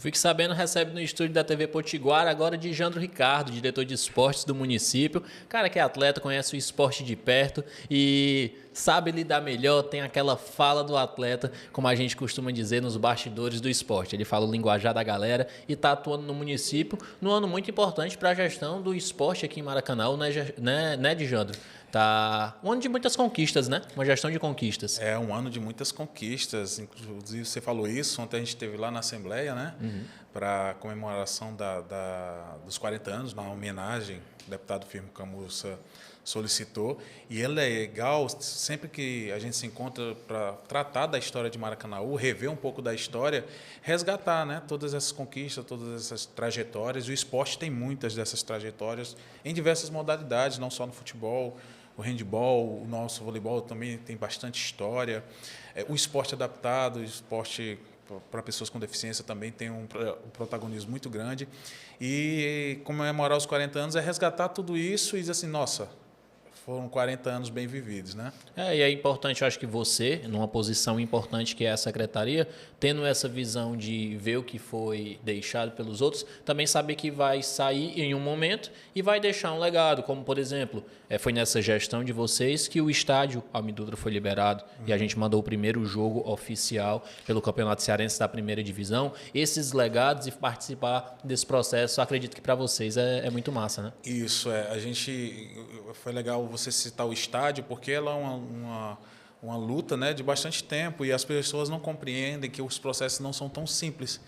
Fique Sabendo recebe no estúdio da TV Potiguar agora de Jandro Ricardo, diretor de esportes do município. Cara que é atleta, conhece o esporte de perto e sabe lidar melhor, tem aquela fala do atleta, como a gente costuma dizer nos bastidores do esporte. Ele fala o linguajar da galera e está atuando no município num ano muito importante para a gestão do esporte aqui em Maracanã, né, de Jandro? Tá um ano de muitas conquistas, né? Uma gestão de conquistas. É um ano de muitas conquistas. Inclusive, você falou isso, ontem a gente esteve lá na Assembleia, né? Para a comemoração dos 40 anos, na homenagem, o deputado Firmo Camussa solicitou. E é legal, sempre que a gente se encontra para tratar da história de Maracanaú, rever um pouco da história, resgatar, né? Todas essas conquistas, todas essas trajetórias. O esporte tem muitas dessas trajetórias em diversas modalidades, não só no futebol. O handebol, o nosso voleibol também tem bastante história. O esporte adaptado, o esporte para pessoas com deficiência também tem um protagonismo muito grande. E comemorar os 40 anos é resgatar tudo isso e dizer assim, nossa, foram 40 anos bem vividos, né? E é importante, eu acho que você, numa posição importante que é a secretaria, tendo essa visão de ver o que foi deixado pelos outros, também saber que vai sair em um momento e vai deixar um legado, como, por exemplo, foi nessa gestão de vocês que o estádio Almir Dutra foi liberado e a gente mandou o primeiro jogo oficial pelo Campeonato Cearense da primeira divisão. Esses legados e participar desse processo, acredito que para vocês é muito massa, né? Isso, foi legal você citar o estádio, porque ela é uma luta, né, de bastante tempo e as pessoas não compreendem que os processos não são tão simples.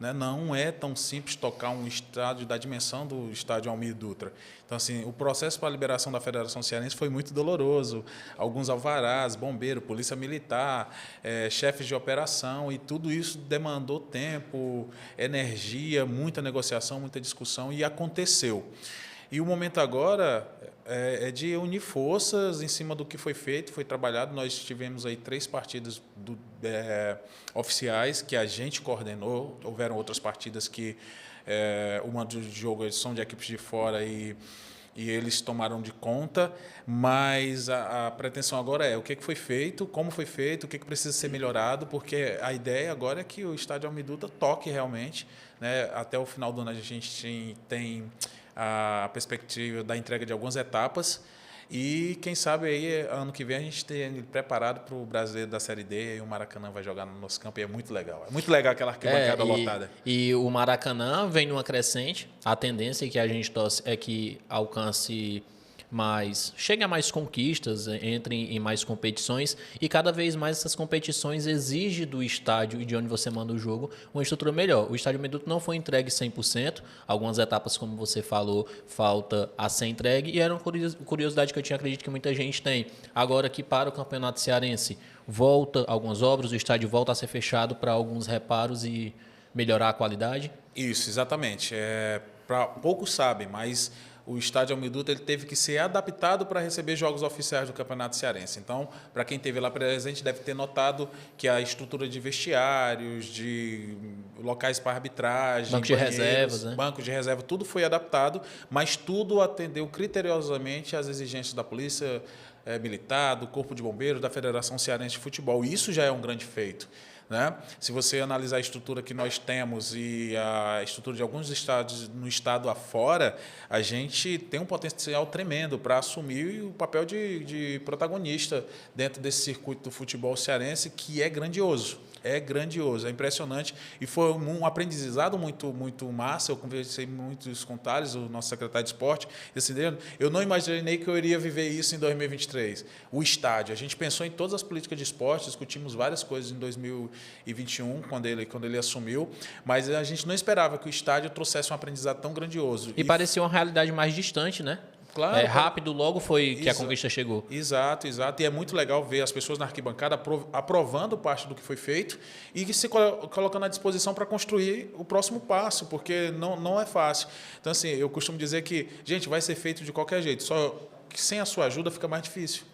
Né? Não é tão simples tocar um estádio da dimensão do estádio Almir Dutra. Então, assim, o processo para a liberação da Federação Cearense foi muito doloroso. Alguns alvarás, bombeiro, polícia militar, chefes de operação, e tudo isso demandou tempo, energia, muita negociação, muita discussão, e aconteceu. E o momento agora é de unir forças em cima do que foi feito, foi trabalhado. Nós tivemos aí 3 partidas oficiais que a gente coordenou. Houveram outras partidas que uma de jogo são de equipes de fora e eles tomaram de conta, mas a pretensão agora é o que foi feito, como foi feito, o que precisa ser melhorado, porque a ideia agora é que o estádio Almir Dutra toque realmente, né? Até o final do ano a gente tem a perspectiva da entrega de algumas etapas e quem sabe aí ano que vem a gente tem ele preparado para o brasileiro da Série D e o Maracanã vai jogar no nosso campo e é muito legal aquela arquibancada lotada. E o Maracanã vem numa crescente, a tendência que a gente torce é que alcance chegue a mais conquistas, entre em mais competições e cada vez mais essas competições exigem do estádio e de onde você manda o jogo uma estrutura melhor. O estádio Almir Dutra não foi entregue 100%, algumas etapas, como você falou, falta a ser entregue e era uma curiosidade que eu tinha, acredito que muita gente tem. Agora que para o Campeonato Cearense volta algumas obras, o estádio volta a ser fechado para alguns reparos e melhorar a qualidade? Isso, exatamente. Poucos sabem, mas o estádio Almir Dutra ele teve que ser adaptado para receber jogos oficiais do Campeonato Cearense. Então, para quem esteve lá presente, deve ter notado que a estrutura de vestiários, de locais para arbitragem, banco de reservas, né? Banco de reserva, tudo foi adaptado, mas tudo atendeu criteriosamente às exigências da Polícia Militar, do Corpo de Bombeiros, da Federação Cearense de Futebol. E isso já é um grande feito. Né? Se você analisar a estrutura que nós temos e a estrutura de alguns estádios no estado afora, a gente tem um potencial tremendo para assumir o papel de protagonista dentro desse circuito do futebol cearense, que é grandioso. É grandioso, é impressionante e foi um aprendizado muito massa. Eu conversei muito isso com o Thales, o nosso secretário de esporte, e assim, eu não imaginei que eu iria viver isso em 2023. O estádio, a gente pensou em todas as políticas de esporte, discutimos várias coisas em 2021, quando ele assumiu, mas a gente não esperava que o estádio trouxesse um aprendizado tão grandioso. E parecia uma realidade mais distante, né? Claro, rápido, logo foi que a conquista chegou. Exato. E é muito legal ver as pessoas na arquibancada aprovando parte do que foi feito e se colocando à disposição para construir o próximo passo, porque não é fácil. Então, assim, eu costumo dizer que, gente, vai ser feito de qualquer jeito, só que sem a sua ajuda fica mais difícil.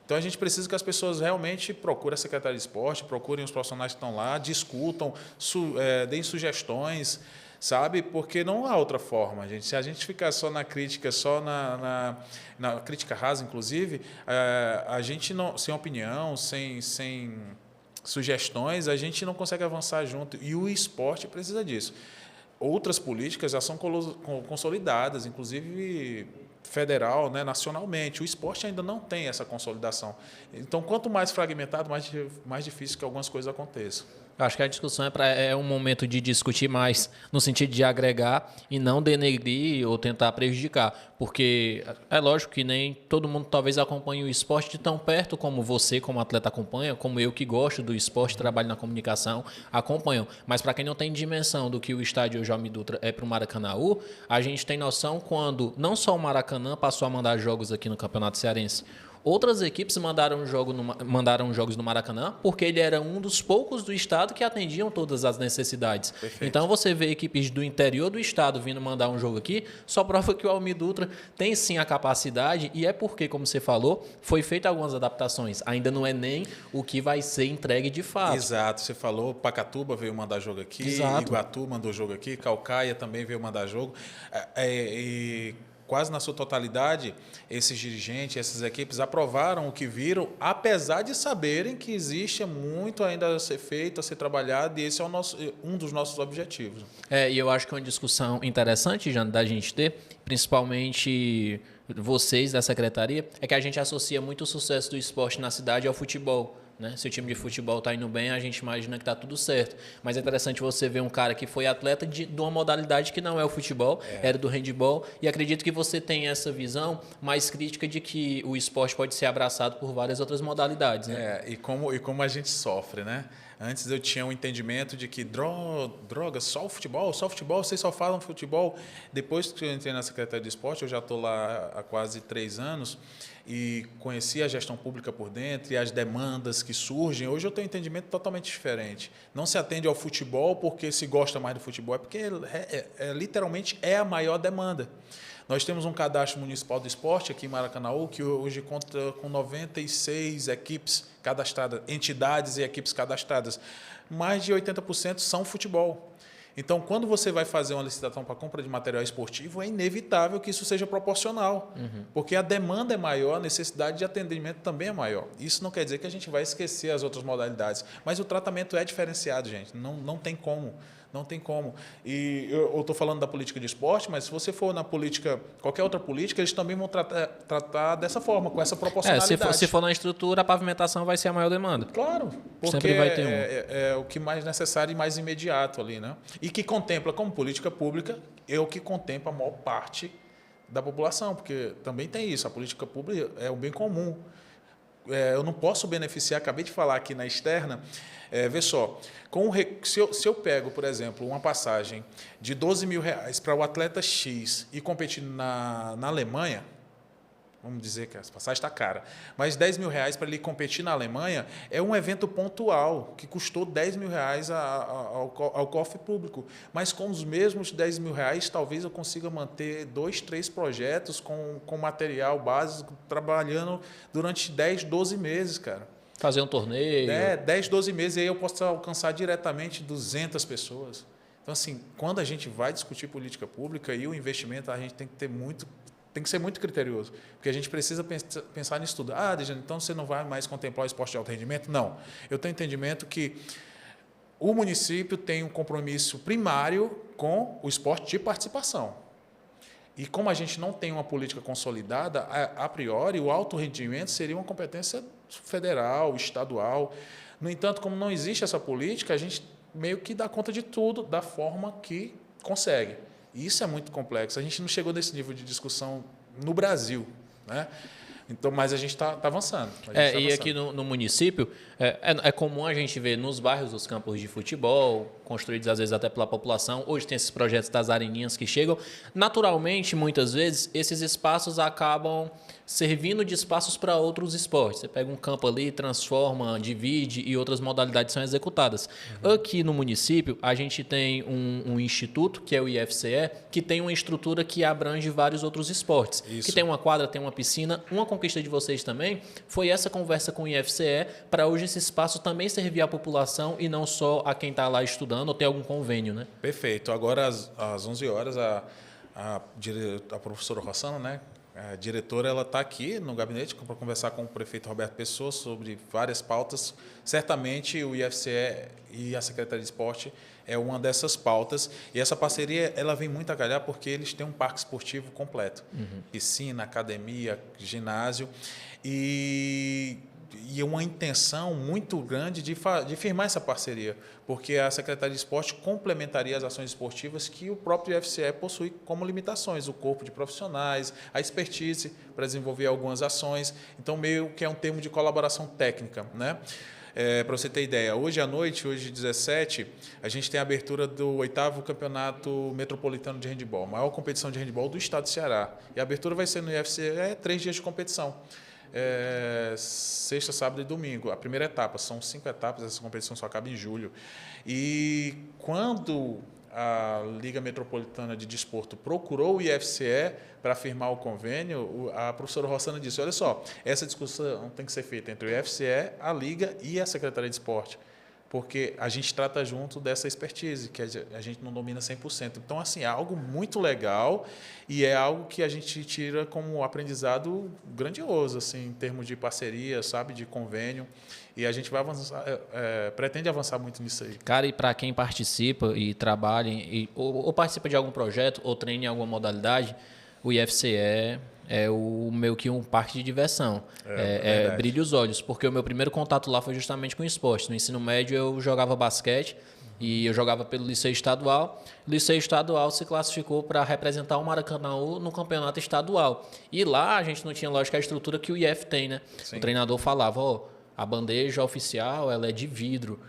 Então, a gente precisa que as pessoas realmente procurem a Secretaria de Esporte, procurem os profissionais que estão lá, discutam, deem sugestões, sabe? Porque não há outra forma, gente. Se a gente ficar só na crítica, só na crítica rasa, inclusive, a gente não, sem opinião, sem sugestões, a gente não consegue avançar junto. E o esporte precisa disso. Outras políticas já são consolidadas, inclusive federal, né, nacionalmente. O esporte ainda não tem essa consolidação. Então, quanto mais fragmentado, mais difícil que algumas coisas aconteçam. Eu acho que a discussão é um momento de discutir mais no sentido de agregar e não denegrir ou tentar prejudicar. Porque é lógico que nem todo mundo talvez acompanhe o esporte de tão perto como você, como atleta, acompanha, como eu que gosto do esporte, trabalho na comunicação, acompanham. Mas para quem não tem dimensão do que o estádio Jaume Dutra é para o Maracanãú, a gente tem noção quando não só o Maracanã passou a mandar jogos aqui no Campeonato Cearense. Outras equipes mandaram jogos no Maracanã porque ele era um dos poucos do estado que atendiam todas as necessidades. Perfeito. Então você vê equipes do interior do estado vindo mandar um jogo aqui, só prova que o Almir Dutra tem sim a capacidade e é porque, como você falou, foi feita algumas adaptações. Ainda não é nem o que vai ser entregue de fato. Exato, você falou, Pacatuba veio mandar jogo aqui, Exato. Iguatu mandou jogo aqui, Caucaia também veio mandar jogo. E quase na sua totalidade, esses dirigentes, essas equipes aprovaram o que viram, apesar de saberem que existe muito ainda a ser feito, a ser trabalhado, e esse é um dos nossos objetivos. E eu acho que é uma discussão interessante, Jânio, da gente ter, principalmente vocês da secretaria, é que a gente associa muito o sucesso do esporte na cidade ao futebol. Né? Se o time de futebol está indo bem, a gente imagina que está tudo certo. Mas é interessante você ver um cara que foi atleta de uma modalidade que não é o futebol, era do handebol, e acredito que você tem essa visão mais crítica de que o esporte pode ser abraçado por várias outras modalidades. Né? E como a gente sofre, né? Antes eu tinha um entendimento de que droga, só o futebol, vocês só falam futebol. Depois que eu entrei na Secretaria de Esporte, eu já estou lá há quase 3 anos, e conheci a gestão pública por dentro e as demandas que surgem. Hoje eu tenho um entendimento totalmente diferente. Não se atende ao futebol porque se gosta mais do futebol, é porque literalmente é a maior demanda. Nós temos um cadastro municipal do esporte aqui em Maracanãú, que hoje conta com 96 equipes cadastradas, entidades e equipes cadastradas. Mais de 80% são futebol. Então, quando você vai fazer uma licitação para compra de material esportivo, é inevitável que isso seja proporcional, porque a demanda é maior, a necessidade de atendimento também é maior. Isso não quer dizer que a gente vai esquecer as outras modalidades, mas o tratamento é diferenciado, gente. Não tem como. Não tem como. E eu estou falando da política de esporte, mas se você for na política, qualquer outra política, eles também vão tratar dessa forma, com essa proporcionalidade. Se for na estrutura, a pavimentação vai ser a maior demanda. Claro, porque sempre vai ter é o que mais necessário e mais imediato ali, né? E que contempla como política pública, é o que contempla a maior parte da população, porque também tem isso, a política pública é o bem comum. Eu não posso beneficiar, acabei de falar aqui na externa, vê só, se eu pego, por exemplo, uma passagem de R$12 mil para o atleta X e competir na Alemanha, vamos dizer que a passagem está cara, mas R$10 mil para ele competir na Alemanha é um evento pontual que custou R$10 mil ao cofre público, mas com os mesmos R$10 mil talvez eu consiga manter 2, 3 projetos com material básico trabalhando durante 10, 12 meses, cara. Fazer um torneio. 10, 12 meses, e aí eu posso alcançar diretamente 200 pessoas. Então, assim, quando a gente vai discutir política pública e o investimento, a gente tem que ser muito criterioso, porque a gente precisa pensar nisso tudo. Dejane, então você não vai mais contemplar o esporte de alto rendimento? Não. Eu tenho entendimento que o município tem um compromisso primário com o esporte de participação. E como a gente não tem uma política consolidada, a priori, o alto rendimento seria uma competência federal, estadual. No entanto, como não existe essa política, a gente meio que dá conta de tudo da forma que consegue. E isso é muito complexo. A gente não chegou nesse nível de discussão no Brasil, né? Então, mas a gente está avançando. E aqui no município, é comum a gente ver nos bairros os campos de futebol, construídos às vezes até pela população. Hoje tem esses projetos das areninhas que chegam. Naturalmente, muitas vezes, esses espaços acabam servindo de espaços para outros esportes. Você pega um campo ali, transforma, divide e outras modalidades são executadas. Aqui no município, a gente tem um instituto, que é o IFCE, que tem uma estrutura que abrange vários outros esportes. Isso. Que tem uma quadra, tem uma piscina. Uma conquista de vocês também foi essa conversa com o IFCE para hoje esse espaço também servir à população e não só a quem está lá estudando ou tem algum convênio, né? Perfeito. Agora, às 11 horas, a professora Rossana, né, A diretora ela está aqui no gabinete para conversar com o prefeito Roberto Pessoa sobre várias pautas. Certamente o IFCE e a Secretaria de Esporte é uma dessas pautas. E essa parceria ela vem muito a calhar porque eles têm um parque esportivo completo. Piscina, academia, ginásio. E uma intenção muito grande de firmar essa parceria, porque a Secretaria de Esporte complementaria as ações esportivas que o próprio IFCE possui como limitações, o corpo de profissionais, a expertise para desenvolver algumas ações. Então, meio que é um termo de colaboração técnica, né? Para você ter ideia, hoje à noite, hoje 17, a gente tem a abertura do 8º Campeonato Metropolitano de Handebol, a maior competição de handebol do estado do Ceará. E a abertura vai ser no IFCE, 3 dias de competição. Sexta, sábado e domingo. A primeira etapa, são 5 etapas, essa competição só acaba em julho. E quando a Liga Metropolitana de Desporto procurou o IFCE para firmar o convênio, a professora Rossana disse, olha só, essa discussão tem que ser feita entre o IFCE, a Liga e a Secretaria de Esporte, porque a gente trata junto dessa expertise, que a gente não domina 100%. Então, assim, é algo muito legal e é algo que a gente tira como aprendizado grandioso, assim, em termos de parceria, sabe, de convênio. E a gente vai avançar, pretende avançar muito nisso aí. Cara, e para quem participa e trabalha, ou participa de algum projeto, ou treina em alguma modalidade, o IFCE é meio que um parque de diversão. Brilha os olhos, porque o meu primeiro contato lá foi justamente com esporte. No ensino médio eu jogava basquete e eu jogava pelo Liceu Estadual. O Liceu Estadual se classificou para representar o Maracanã no campeonato estadual. E lá a gente não tinha, lógico, a estrutura que o IF tem, né? Sim. O treinador falava, a bandeja oficial ela é de vidro.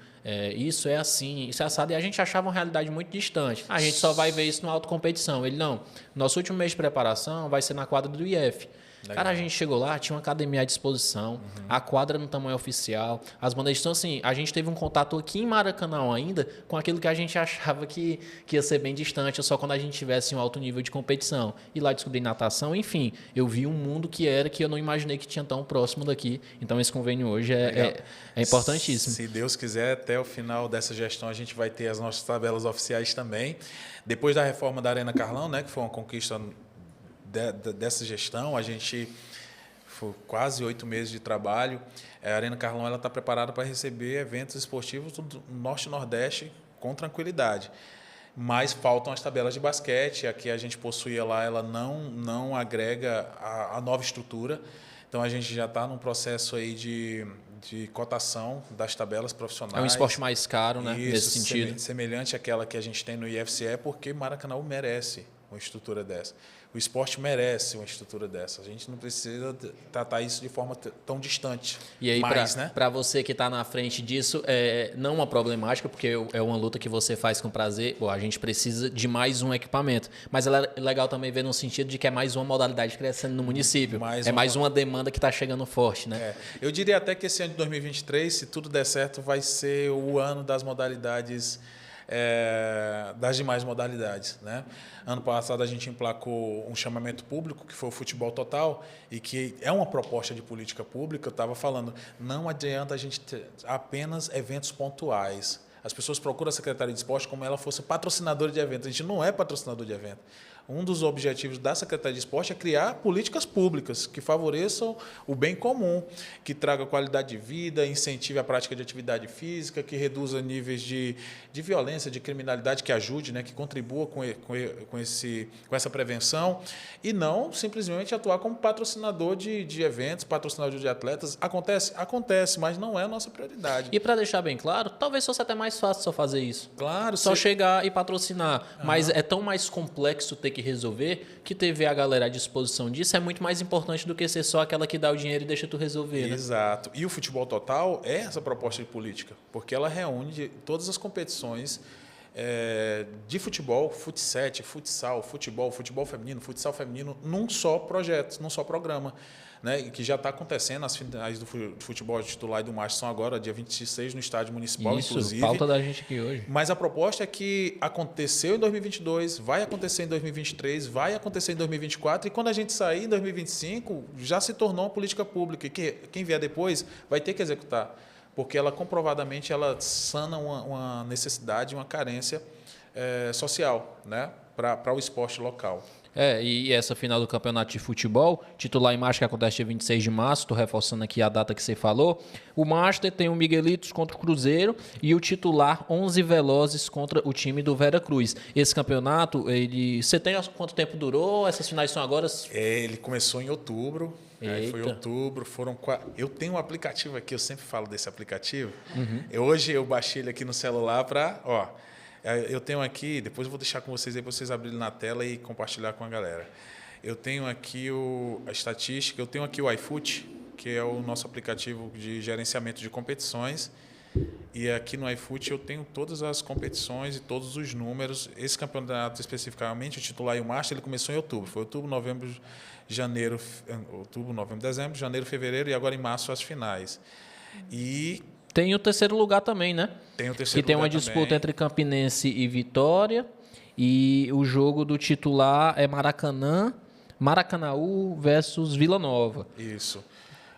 Isso é assim, isso é assado. E a gente achava uma realidade muito distante. A gente só vai ver isso na autocompetição. Ele, não. Nosso último mês de preparação vai ser na quadra do IF. Legal. Cara, a gente chegou lá, tinha uma academia à disposição, a quadra no tamanho oficial, as bandejas. Então, assim, a gente teve um contato aqui em Maracanã ainda com aquilo que a gente achava que ia ser bem distante, só quando a gente tivesse um alto nível de competição. E lá descobri natação, enfim, eu vi um mundo que eu não imaginei que tinha tão próximo daqui. Então, esse convênio hoje é importantíssimo. Se Deus quiser, até o final dessa gestão, a gente vai ter as nossas tabelas oficiais também. Depois da reforma da Arena Carlão, né, que foi uma conquista dessa gestão, a gente foi quase 8 meses de trabalho. A Arena Carlão está preparada para receber eventos esportivos do Norte e Nordeste com tranquilidade. Mas faltam as tabelas de basquete, a que a gente possuía lá, ela não agrega a nova estrutura. Então, a gente já está num processo aí de cotação das tabelas profissionais. É um esporte mais caro, né? Isso, nesse sentido. Semelhante àquela que a gente tem no IFCE, porque Maracanã merece uma estrutura dessa. O esporte merece uma estrutura dessa. A gente não precisa tratar isso de forma tão distante. E aí, para você que está na frente disso, não uma problemática, porque é uma luta que você faz com prazer. Bom, a gente precisa de mais um equipamento. Mas é legal também ver no sentido de que é mais uma modalidade crescendo no município. Mais uma demanda que está chegando forte, né? Eu diria até que esse ano de 2023, se tudo der certo, vai ser o ano das modalidades... das demais modalidades, né? Ano passado a gente emplacou um chamamento público que foi o Futebol Total e que é uma proposta de política pública. Eu estava falando, não adianta a gente ter apenas eventos pontuais. As pessoas procuram a Secretaria de Esporte como ela fosse patrocinadora de eventos. A gente não é patrocinador de evento. Um dos objetivos da Secretaria de Esporte é criar políticas públicas que favoreçam o bem comum, que traga qualidade de vida, incentive a prática de atividade física, que reduza níveis de violência, de criminalidade, que ajude, né, que contribua com essa prevenção, e não simplesmente atuar como patrocinador de eventos, patrocinador de atletas. Acontece, mas não é a nossa prioridade. E para deixar bem claro, talvez fosse até mais fácil só fazer isso. Claro. Só chegar e patrocinar. Mas é tão mais complexo ter que resolver, que ter a galera à disposição disso é muito mais importante do que ser só aquela que dá o dinheiro e deixa tu resolver, né? Exato. E o Futebol Total é essa proposta de política, porque ela reúne todas as competições de futebol, futsal, futebol feminino, futsal feminino, num só projeto, num só programa. Né, que já está acontecendo, as finais do futebol titular e do macho são agora, dia 26, no estádio municipal, inclusive. Isso, falta da gente aqui hoje. Mas a proposta é que aconteceu em 2022, vai acontecer em 2023, vai acontecer em 2024, e quando a gente sair em 2025, já se tornou uma política pública, e que quem vier depois vai ter que executar, porque ela comprovadamente ela sana uma necessidade, uma carência social, né, para o esporte local. E essa final do campeonato de futebol, titular em março, que acontece dia 26 de março, estou reforçando aqui a data que você falou. O Master tem o Miguelitos contra o Cruzeiro e o titular 11 Velozes contra o time do Vera Cruz. Esse campeonato, você tem quanto tempo durou? Essas finais são agora? Ele começou em outubro. Aí foi Eita. outubro, Eu tenho um aplicativo aqui, eu sempre falo desse aplicativo. Hoje eu baixei ele aqui no celular para. Eu tenho aqui, depois eu vou deixar com vocês aí para vocês abrirem na tela e compartilhar com a galera. Eu tenho aqui a estatística, eu tenho aqui o iFoot, que é o nosso aplicativo de gerenciamento de competições. E aqui no iFoot eu tenho todas as competições e todos os números. Esse campeonato especificamente, o titular e o Master, ele começou em outubro. Foi outubro, novembro, dezembro, janeiro, fevereiro e agora em março as finais. E Tem o terceiro lugar também, né? tem o terceiro Que tem uma lugar disputa também. entre Campinense e Vitória. E o jogo do titular é Maracanaú versus Vila Nova. Isso.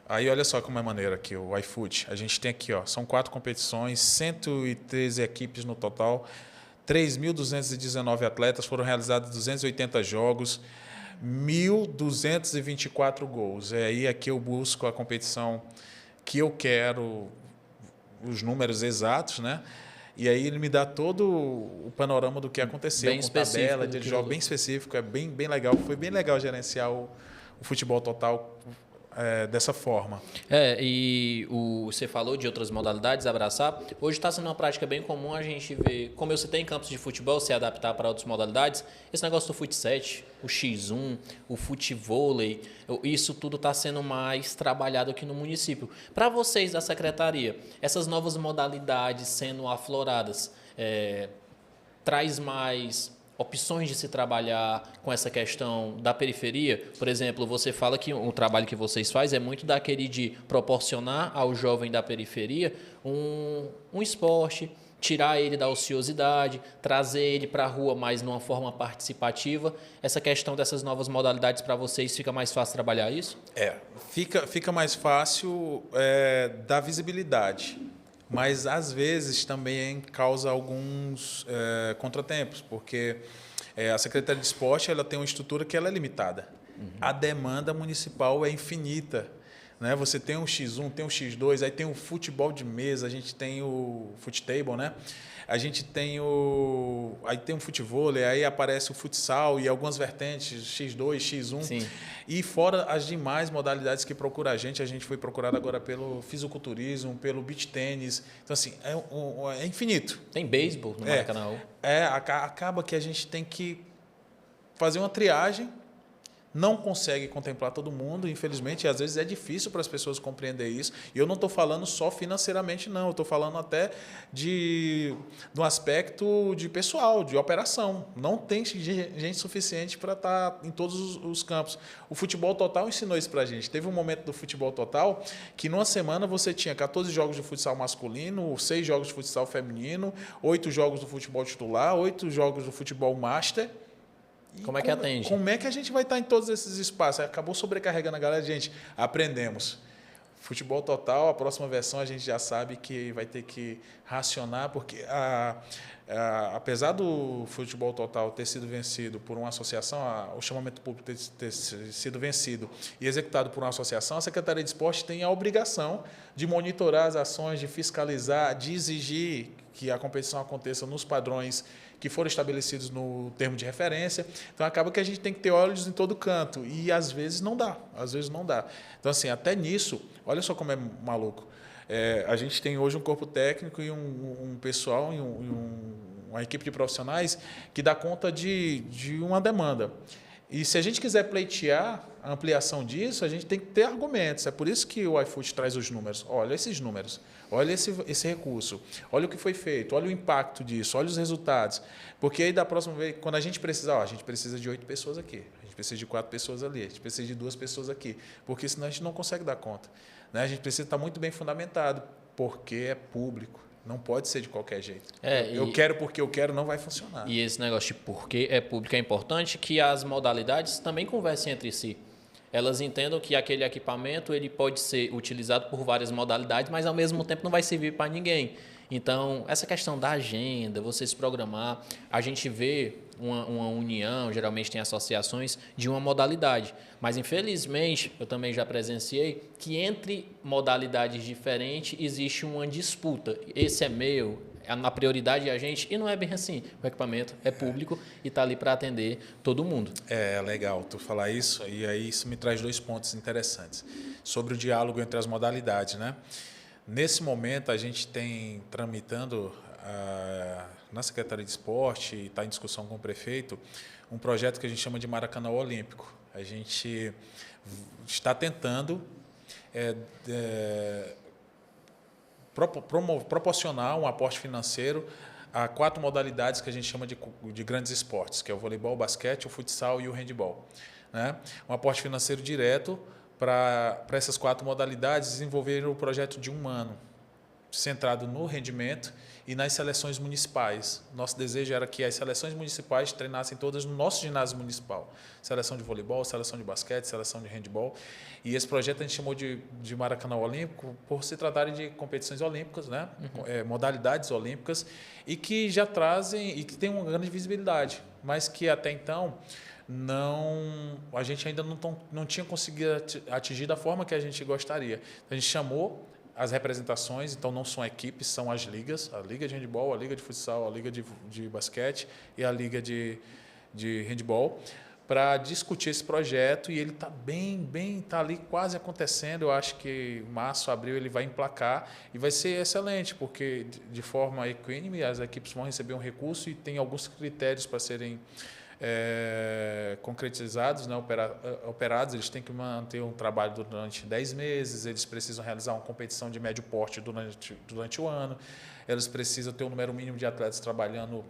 Aí olha só como é maneiro aqui o iFoot. A gente tem aqui, são 4 competições, 113 equipes no total, 3.219 atletas, foram realizados 280 jogos, 1.224 gols. Aí aqui eu busco a competição que eu quero, os números exatos, né? E aí ele me dá todo o panorama do que aconteceu, Bem com específico tabela, do de que jogo rolou. bem específico, é bem legal. Foi bem legal gerenciar o futebol total dessa forma. Você falou de outras modalidades, abraçar. Hoje está sendo uma prática bem comum a gente ver, como você tem campos de futebol, se adaptar para outras modalidades. Esse negócio do fut7, o X1, o futevôlei, isso tudo está sendo mais trabalhado aqui no município. Para vocês da secretaria, essas novas modalidades sendo afloradas, traz mais opções de se trabalhar com essa questão da periferia? Por exemplo, você fala que o trabalho que vocês fazem é muito daquele de proporcionar ao jovem da periferia um esporte, tirar ele da ociosidade, trazer ele para a rua, mas numa forma participativa. Essa questão dessas novas modalidades para vocês, fica mais fácil trabalhar isso? Fica mais fácil dar visibilidade, mas às vezes também causa alguns contratempos, porque a Secretaria de Esporte ela tem uma estrutura que ela é limitada. A demanda municipal é infinita. Né? Você tem o X1, tem o X2, aí tem o futebol de mesa, a gente tem o futebol, né? A gente tem aí tem o futevôlei, aí aparece o futsal e algumas vertentes, X2, X1. Sim. E fora as demais modalidades que procura a gente foi procurado agora pelo fisiculturismo, pelo beach tênis. Então, assim, é infinito. Tem beisebol no Maracanã. Acaba que a gente tem que fazer uma triagem, não consegue contemplar todo mundo, infelizmente, e às vezes é difícil para as pessoas compreender isso. E eu não estou falando só financeiramente, não. Eu estou falando até de um aspecto de pessoal, de operação. Não tem gente suficiente para estar em todos os campos. O futebol total ensinou isso para a gente. Teve um momento do futebol total que numa semana você tinha 14 jogos de futsal masculino, 6 jogos de futsal feminino, 8 jogos do futebol titular, 8 jogos do futebol master. Como é que atende? Como é que a gente vai estar em todos esses espaços? Acabou sobrecarregando a galera. Gente, aprendemos. Futebol total, a próxima versão a gente já sabe que vai ter que racionar, porque apesar do futebol total ter sido vencido por uma associação, o chamamento público ter sido vencido e executado por uma associação, a Secretaria de Esporte tem a obrigação de monitorar as ações, de fiscalizar, de exigir que a competição aconteça nos padrões que foram estabelecidos no termo de referência. Então, acaba que a gente tem que ter olhos em todo canto. E, às vezes, não dá. Então, assim, até nisso, olha só como é maluco. A gente tem hoje um corpo técnico e um pessoal, uma equipe de profissionais que dá conta de uma demanda. E se a gente quiser pleitear a ampliação disso, a gente tem que ter argumentos. É por isso que o iFoot traz os números. Olha esses números, olha esse recurso, olha o que foi feito, olha o impacto disso, olha os resultados. Porque aí da próxima vez, quando a gente precisa, a gente precisa de 8 pessoas aqui, a gente precisa de 4 pessoas ali, a gente precisa de 2 pessoas aqui, porque senão a gente não consegue dar conta. Né? A gente precisa estar muito bem fundamentado, porque é público. Não pode ser de qualquer jeito. Eu quero porque eu quero, não vai funcionar. E esse negócio de porque é público é importante que as modalidades também conversem entre si. Elas entendam que aquele equipamento ele pode ser utilizado por várias modalidades, mas ao mesmo tempo não vai servir para ninguém. Então, essa questão da agenda, você se programar, a gente vê uma união, geralmente tem associações de uma modalidade. Mas, infelizmente, eu também já presenciei que entre modalidades diferentes existe uma disputa. Esse é meu, na prioridade é a gente, e não é bem assim. O equipamento é público e está ali para atender todo mundo. É legal tu falar isso, e aí isso me traz 2 pontos interessantes. Sobre o diálogo entre as modalidades, né? Nesse momento, a gente tem tramitando na Secretaria de Esporte, e está em discussão com o prefeito, um projeto que a gente chama de Maracanã Olímpico. A gente está tentando proporcionar um aporte financeiro a 4 modalidades que a gente chama de grandes esportes, que é o voleibol, o basquete, o futsal e o handebol, né? Um aporte financeiro direto para essas 4 modalidades desenvolverem o projeto de 1 ano, centrado no rendimento e nas seleções municipais. Nosso desejo era que as seleções municipais treinassem todas no nosso ginásio municipal. Seleção de voleibol, seleção de basquete, seleção de handebol. E esse projeto a gente chamou de Maracanã Olímpico por se tratarem de competições olímpicas, né? Modalidades olímpicas, e que já trazem e que têm uma grande visibilidade, mas que até então a gente ainda não tinha conseguido atingir da forma que a gente gostaria. Então, a gente chamou as representações, então não são equipes, são as ligas, a Liga de Handebol, a Liga de Futsal, a Liga de Basquete e a Liga de Handebol, para discutir esse projeto, e ele está ali quase acontecendo. Eu acho que março, abril ele vai emplacar e vai ser excelente, porque de forma equânime as equipes vão receber um recurso e tem alguns critérios para serem concretizados, né, operados. Eles têm que manter um trabalho durante 10 meses, eles precisam realizar uma competição de médio porte durante o ano, eles precisam ter um número mínimo de atletas trabalhando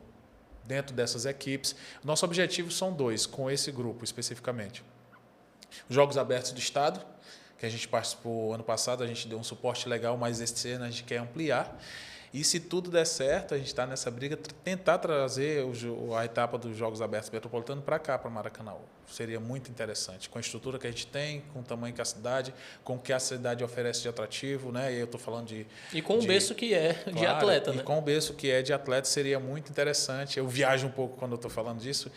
dentro dessas equipes. Nosso objetivo são 2, com esse grupo especificamente. Os Jogos Abertos do Estado, que a gente participou ano passado, a gente deu um suporte legal, mas este ano a gente quer ampliar. E se tudo der certo, a gente está nessa briga, tentar trazer a etapa dos Jogos Abertos Metropolitanos para cá, para Maracanã. Seria muito interessante, com a estrutura que a gente tem, com o tamanho que a cidade, com o que a cidade oferece de atrativo, né? E eu estou falando de... E com o berço que é de atleta, né? E com o berço que é de atleta, seria muito interessante. Eu viajo um pouco quando eu estou falando disso.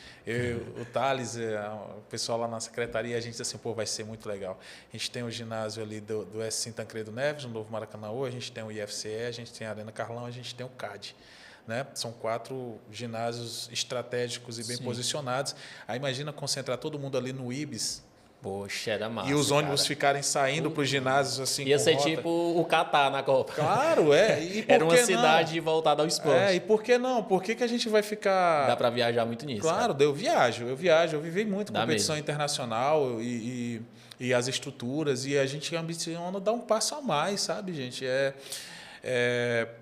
O Thales, o pessoal lá na secretaria, a gente diz assim, pô, vai ser muito legal. A gente tem o ginásio ali do S5 Tancredo Neves, no Novo Maracanã, a gente tem o IFCE, a gente tem a Arena Carlão, a gente tem o CAD. Né? São 4 ginásios estratégicos e bem posicionados. Aí imagina concentrar todo mundo ali no Ibis. Poxa, era massa. E os ônibus ficarem saindo para os ginásios assim. Ia ser tipo o Catar na Copa. Claro, E por era uma que cidade voltada ao esporte. E por que não? Por que a gente vai ficar. Dá para viajar muito nisso. Claro, eu viajo. Eu vivi muito competição internacional e as estruturas. E a gente ambiciona dar um passo a mais, sabe, gente?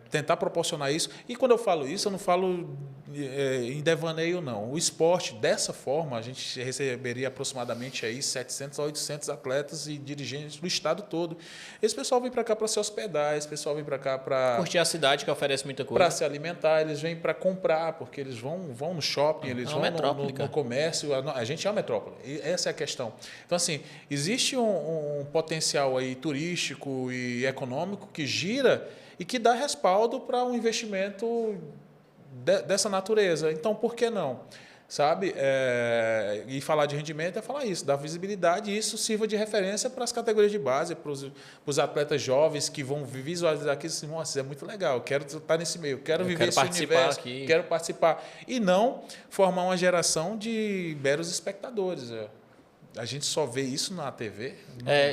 Tentar proporcionar isso. E quando eu falo isso, eu não falo em devaneio, não. O esporte, dessa forma, a gente receberia aproximadamente aí 700 a 800 atletas e dirigentes do estado todo. Esse pessoal vem para cá para se hospedar, esse pessoal vem para cá para... curtir a cidade, que oferece muita coisa. Para se alimentar, eles vêm para comprar, porque eles vão no shopping, eles vão no comércio. A gente é uma metrópole, e essa é a questão. Então, assim, existe um potencial aí turístico e econômico que gira e que dá respaldo para um investimento dessa natureza. Então, por que não? Sabe? E falar de rendimento é falar isso, dar visibilidade, e isso sirva de referência para as categorias de base, para os atletas jovens que vão visualizar aqui e dizer, nossa, é muito legal, quero estar nesse meio, quero viver esse universo, quero participar. E não formar uma geração de meros espectadores. A gente só vê isso na TV.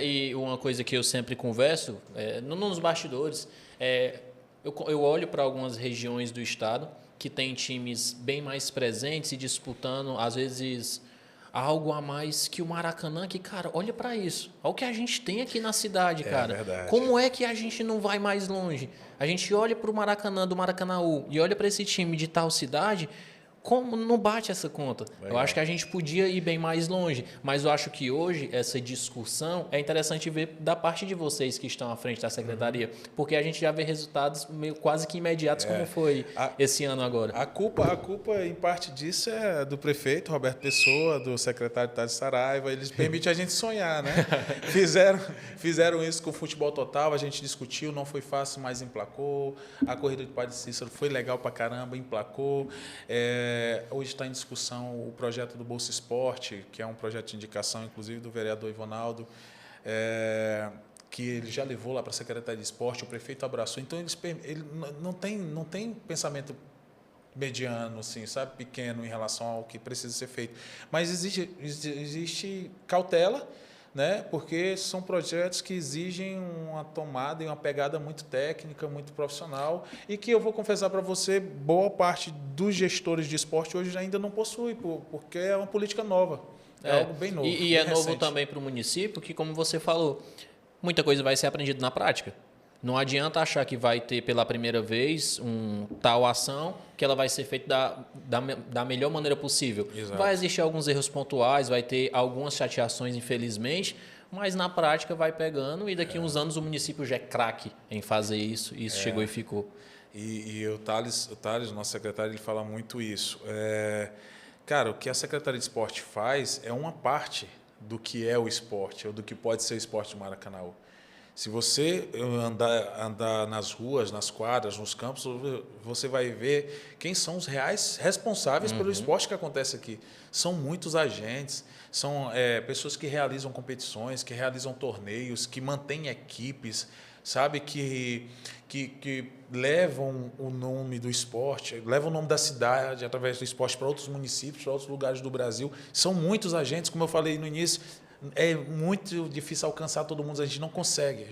E uma coisa que eu sempre converso, nos bastidores, eu olho para algumas regiões do estado que tem times bem mais presentes e disputando, às vezes, algo a mais que o Maracanã, que, cara, olha para isso. Olha o que a gente tem aqui na cidade, cara. Verdade. Como é que a gente não vai mais longe? A gente olha para o Maracanã do Maracanaú e olha para esse time de tal cidade, como não bate essa conta? Legal. Eu acho que a gente podia ir bem mais longe, mas eu acho que hoje essa discussão é interessante ver da parte de vocês que estão à frente da secretaria, porque a gente já vê resultados meio quase que imediatos, como foi esse ano agora. A culpa, em parte disso, é do prefeito Roberto Pessoa, do secretário Thales Saraiva. Eles permitem a gente sonhar, né? Fizeram isso com o Futebol Total, a gente discutiu, não foi fácil, mas emplacou. A corrida de Padre Cícero foi legal pra caramba, emplacou. Hoje está em discussão o projeto do Bolsa Esporte, que é um projeto de indicação, inclusive, do vereador Ivonaldo, que ele já levou lá para a Secretaria de Esporte, o prefeito abraçou. Então, ele não tem pensamento mediano, assim, sabe, pequeno em relação ao que precisa ser feito. Mas existe cautela, né? Porque são projetos que exigem uma tomada e uma pegada muito técnica, muito profissional, e que eu vou confessar para você, boa parte dos gestores de esporte hoje ainda não possui, porque é uma política nova, algo bem novo. E é novo também para o município, que, como você falou, muita coisa vai ser aprendida na prática. Não adianta achar que vai ter pela primeira vez tal ação que ela vai ser feita da melhor maneira possível. Exato. Vai existir alguns erros pontuais, vai ter algumas chateações, infelizmente, mas na prática vai pegando e daqui a uns anos o município já é craque em fazer isso. E isso chegou e ficou. E o Thales, nosso secretário, ele fala muito isso. Cara, o que a Secretaria de Esporte faz é uma parte do que é o esporte, ou do que pode ser o esporte de Maracanaú. Se você andar nas ruas, nas quadras, nos campos, você vai ver quem são os reais responsáveis pelo esporte que acontece aqui. São muitos agentes, são pessoas que realizam competições, que realizam torneios, que mantêm equipes, sabe, que levam o nome do esporte, levam o nome da cidade através do esporte para outros municípios, para outros lugares do Brasil. São muitos agentes, como eu falei no início. É muito difícil alcançar todo mundo, a gente não consegue.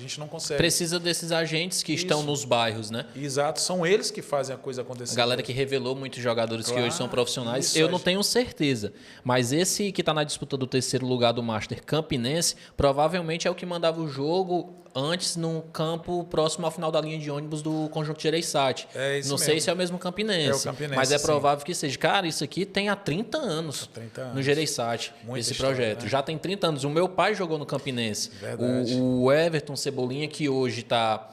Precisa desses agentes que estão nos bairros, né? Exato, são eles que fazem a coisa acontecer. A galera que revelou muitos jogadores que hoje são profissionais, eu não tenho certeza. Mas esse que está na disputa do terceiro lugar do Master Campinense, provavelmente é o que mandava o jogo antes num campo próximo ao final da linha de ônibus do Conjunto Gereissati. Não sei se é o mesmo Campinense, é o Campinense, mas é provável que seja. Cara, isso aqui tem há 30 anos, no Gereissati, esse projeto. Né? Já tem 30 anos. O meu pai jogou no Campinense. O Everton Cebolinha, que hoje está...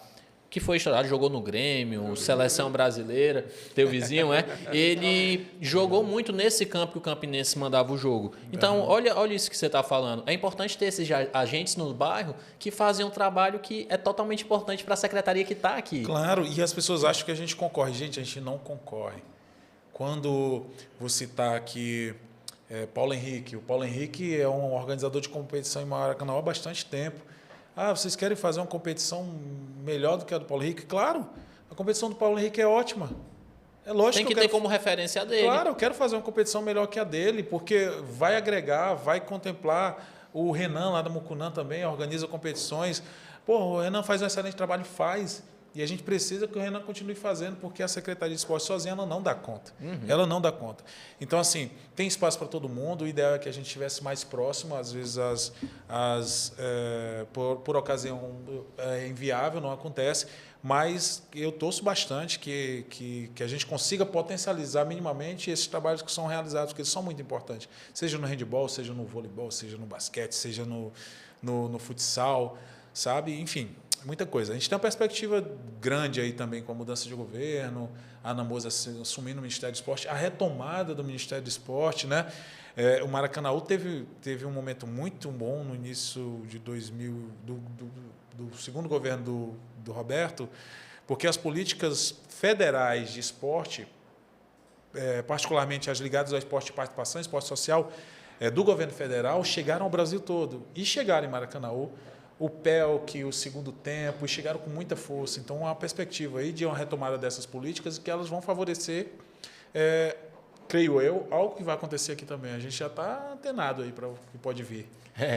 que foi estourado, jogou no Grêmio, Seleção Brasileira, teu vizinho, ele jogou muito nesse campo que o Campinense mandava o jogo. Então, olha isso que você está falando. É importante ter esses agentes no bairro que fazem um trabalho que é totalmente importante para a secretaria que está aqui. Claro, e as pessoas acham que a gente concorre. Gente, a gente não concorre. Quando você está aqui... Paulo Henrique. O Paulo Henrique é um organizador de competição em Maracanã há bastante tempo. Vocês querem fazer uma competição melhor do que a do Paulo Henrique? Claro, a competição do Paulo Henrique é ótima. É lógico que ter como referência a dele. Claro, eu quero fazer uma competição melhor que a dele, porque vai agregar, vai contemplar. O Renan, lá da Mucunã, também organiza competições. O Renan faz um excelente trabalho, faz. E a gente precisa que o Renan continue fazendo, porque a Secretaria de Esporte sozinha ela não dá conta. Ela não dá conta. Então, assim, tem espaço para todo mundo. O ideal é que a gente estivesse mais próximo. Às vezes, por ocasião, é inviável, não acontece. Mas eu torço bastante que a gente consiga potencializar minimamente esses trabalhos que são realizados, porque eles são muito importantes. Seja no handebol, seja no voleibol, seja no basquete, seja no futsal, sabe? Enfim... muita coisa. A gente tem uma perspectiva grande aí também com a mudança de governo, a Ana Moza assumindo o Ministério do Esporte, a retomada do Ministério do Esporte, né? O Maracanaú teve um momento muito bom no início de 2000, do segundo governo do Roberto, porque as políticas federais de esporte, particularmente as ligadas ao esporte de participação, esporte social, do governo federal, chegaram ao Brasil todo e chegaram em Maracanaú. O PELC, o segundo tempo, e chegaram com muita força. Então, há uma perspectiva aí de uma retomada dessas políticas que elas vão favorecer, creio eu, algo que vai acontecer aqui também. A gente já está antenado aí para o que pode vir.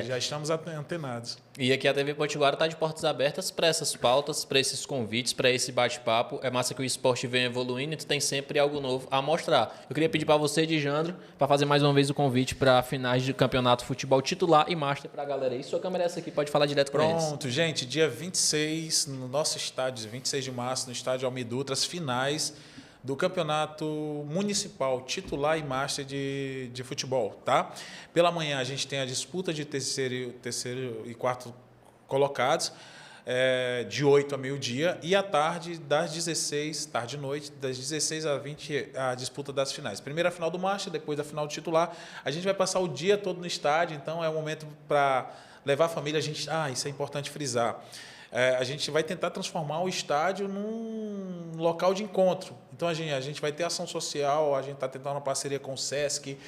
Já estamos antenados. E aqui a TV Potiguara está de portas abertas para essas pautas, para esses convites, para esse bate-papo. É massa que o esporte vem evoluindo e tu tem sempre algo novo a mostrar. Eu queria pedir para você, Dijandro, para fazer mais uma vez o convite para finais de campeonato futebol titular e master para a galera aí. Sua câmera é essa aqui, pode falar direto com eles. Pronto, gente, dia 26, no nosso estádio, 26 de março, no estádio Almir Dutra, as finais do Campeonato Municipal Titular e Master de futebol, tá? Pela manhã a gente tem a disputa de terceiro e quarto colocados, de 8 a meio-dia, e à tarde, tarde e noite, das 16 a 20, a disputa das finais. Primeira final do Master, depois da final do titular. A gente vai passar o dia todo no estádio, então é um momento para levar a família. Isso é importante frisar. A gente vai tentar transformar o estádio num local de encontro. Então, a gente vai ter ação social, a gente está tentando uma parceria com o SESC,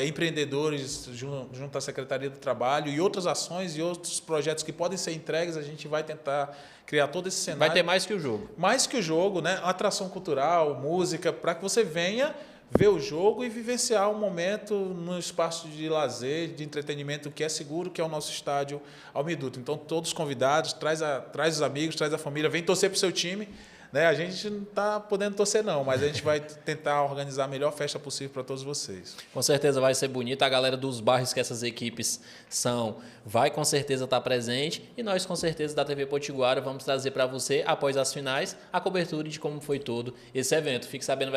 empreendedores junto à Secretaria do Trabalho e outras ações e outros projetos que podem ser entregues. A gente vai tentar criar todo esse cenário. Vai ter mais que o jogo. Mais que o jogo, né? Atração cultural, música, para que você venha ver o jogo e vivenciar um momento no espaço de lazer, de entretenimento que é seguro, que é o nosso estádio Almiduto. Então, todos convidados, traz os amigos, traz a família, vem torcer para o seu time. Né? A gente não está podendo torcer, não, mas a gente vai tentar organizar a melhor festa possível para todos vocês. Com certeza vai ser bonito. A galera dos bairros que essas equipes são vai com certeza estar presente. E nós, com certeza, da TV Potiguara, vamos trazer para você, após as finais, a cobertura de como foi todo esse evento. Fique sabendo.